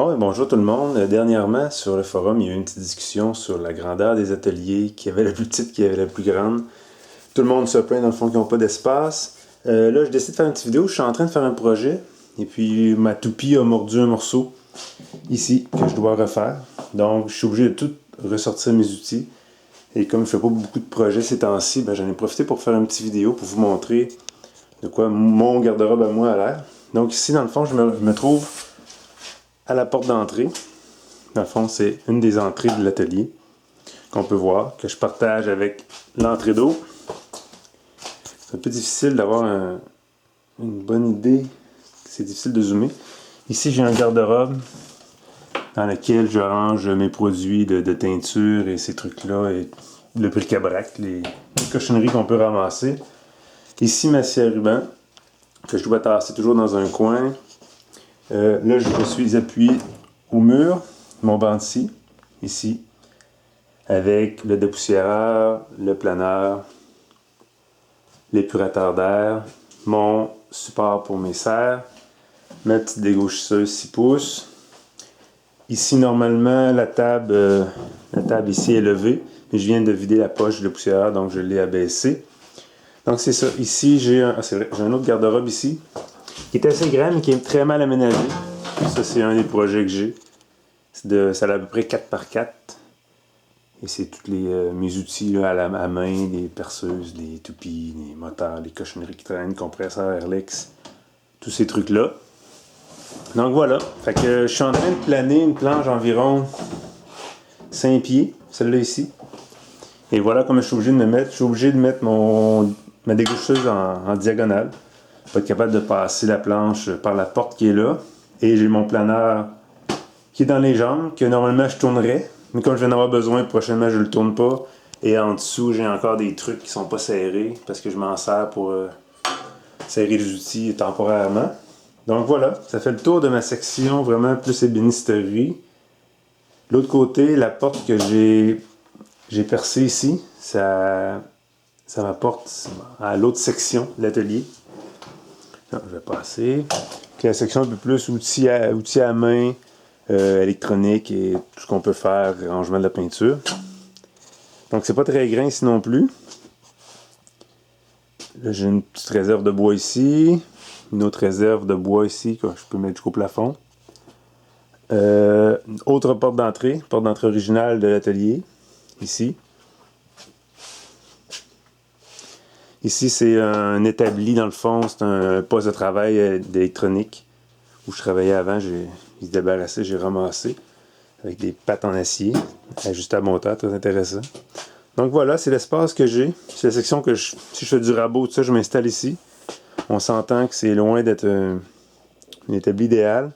Bon, et bonjour tout le monde. Dernièrement, sur le forum, il y a eu une petite discussion sur la grandeur des ateliers, qui avait la plus petite, qui avait la plus grande. Tout le monde se plaint dans le fond qu'ils n'ont pas d'espace. Là, je décide de faire une petite vidéo. Je suis en train de faire un projet. Et puis, ma toupie a mordu un morceau ici que je dois refaire. Donc, je suis obligé de tout ressortir mes outils. Et comme je ne fais pas beaucoup de projets ces temps-ci, j'en ai profité pour faire une petite vidéo pour vous montrer de quoi mon garde-robe à moi a l'air. Donc ici, dans le fond, je me trouve à la porte d'entrée. Dans le fond, c'est une des entrées de l'atelier qu'on peut voir, que je partage avec l'entrée d'eau. C'est un peu difficile d'avoir une bonne idée. C'est difficile de zoomer. Ici, j'ai un garde-robe dans lequel je range mes produits de teinture et ces trucs-là, et le bric-à-brac, les cochonneries qu'on peut ramasser. Ici, ma scie à ruban, que je dois tasser toujours dans un coin. Là, je suis appuyé au mur, mon banc de scie, ici, avec le dépoussiéreur, le planeur, l'épurateur d'air, mon support pour mes serres, ma petite dégauchisseuse 6 pouces. Ici, normalement, la table ici est levée, mais je viens de vider la poche de dépoussiéreur, donc je l'ai abaissée. Donc c'est ça. Ici, j'ai un autre garde-robe ici, qui est assez grand, mais qui est très mal aménagé. Ça, c'est un des projets que j'ai. Ça a à peu près 4 par 4. Et c'est tous mes outils là, à main, les perceuses, les toupies, les moteurs, les cochonneries qui traînent, compresseurs, Airlex, tous ces trucs-là. Donc voilà. Fait que je suis en train de planer une planche environ 5 pieds, celle-là ici. Et voilà comment je suis obligé de me mettre. Je suis obligé de mettre ma dégoucheuse en diagonale. Pour être capable de passer la planche par la porte qui est là. Et j'ai mon planeur qui est dans les jambes, que normalement je tournerais. Mais comme je vais en avoir besoin, prochainement je le tourne pas. Et en dessous, j'ai encore des trucs qui sont pas serrés parce que je m'en sers pour serrer les outils temporairement. Donc voilà, ça fait le tour de ma section vraiment plus ébénisterie. L'autre côté, la porte que j'ai percée ici, ça m'apporte à l'autre section de l'atelier. Je vais passer. Puis la section un peu plus outils à main, électronique et tout ce qu'on peut faire, rangement de la peinture. Donc c'est pas très grand ici non plus. Là j'ai une petite réserve de bois ici. Une autre réserve de bois ici que je peux mettre jusqu'au plafond. Autre porte d'entrée originale de l'atelier, ici. Ici, c'est un établi, dans le fond, c'est un poste de travail d'électronique où je travaillais avant. Il se débarrassait, j'ai ramassé avec des pattes en acier, ajustable à monteur, très intéressant. Donc voilà, c'est l'espace que j'ai. C'est la section que si je fais du rabot, tout ça, je m'installe ici. On s'entend que c'est loin d'être un établi idéal.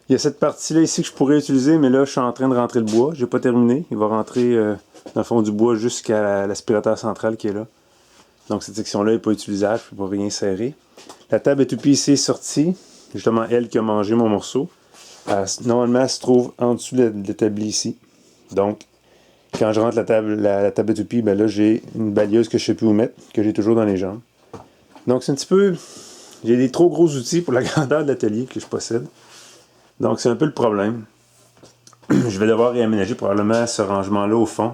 Il y a cette partie-là ici que je pourrais utiliser, mais là, je suis en train de rentrer le bois. J'ai pas terminé. Il va rentrer dans le fond du bois jusqu'à l'aspirateur central qui est là. Donc cette section-là n'est pas utilisable, je ne peux pas rien serrer. La table à toupie ici est sortie. Justement, elle qui a mangé mon morceau. Normalement, elle se trouve en dessous de l'établi ici. Donc, quand je rentre la table à toupie, là, j'ai une balieuse que je ne sais plus où mettre, que j'ai toujours dans les jambes. Donc c'est un petit peu... J'ai des trop gros outils pour la grandeur de l'atelier que je possède. Donc c'est un peu le problème. Je vais devoir réaménager probablement ce rangement-là au fond,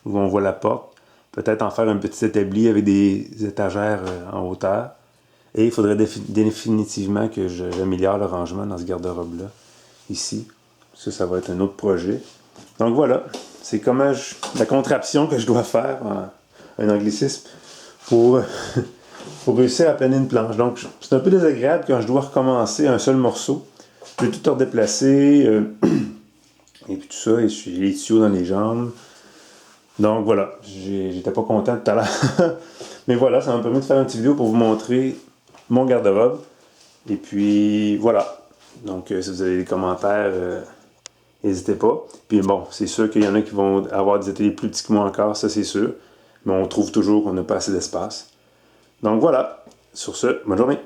où on voit la porte. Peut-être en faire un petit établi avec des étagères en hauteur. Et il faudrait définitivement que j'améliore le rangement dans ce garde-robe-là, ici. Ça va être un autre projet. Donc voilà, c'est comment la contraption que je dois faire, un anglicisme, pour réussir à planer une planche. Donc c'est un peu désagréable quand je dois recommencer un seul morceau. Je vais tout redéplacer, et puis tout ça, et j'ai les tuyaux dans les jambes. Donc voilà, j'étais pas content tout à l'heure. Mais voilà, ça m'a permis de faire une petite vidéo pour vous montrer mon garde-robe. Et puis voilà. Donc si vous avez des commentaires, n'hésitez pas. Puis bon, c'est sûr qu'il y en a qui vont avoir des ateliers plus petits que moi encore, ça c'est sûr. Mais on trouve toujours qu'on n'a pas assez d'espace. Donc voilà. Sur ce, bonne journée.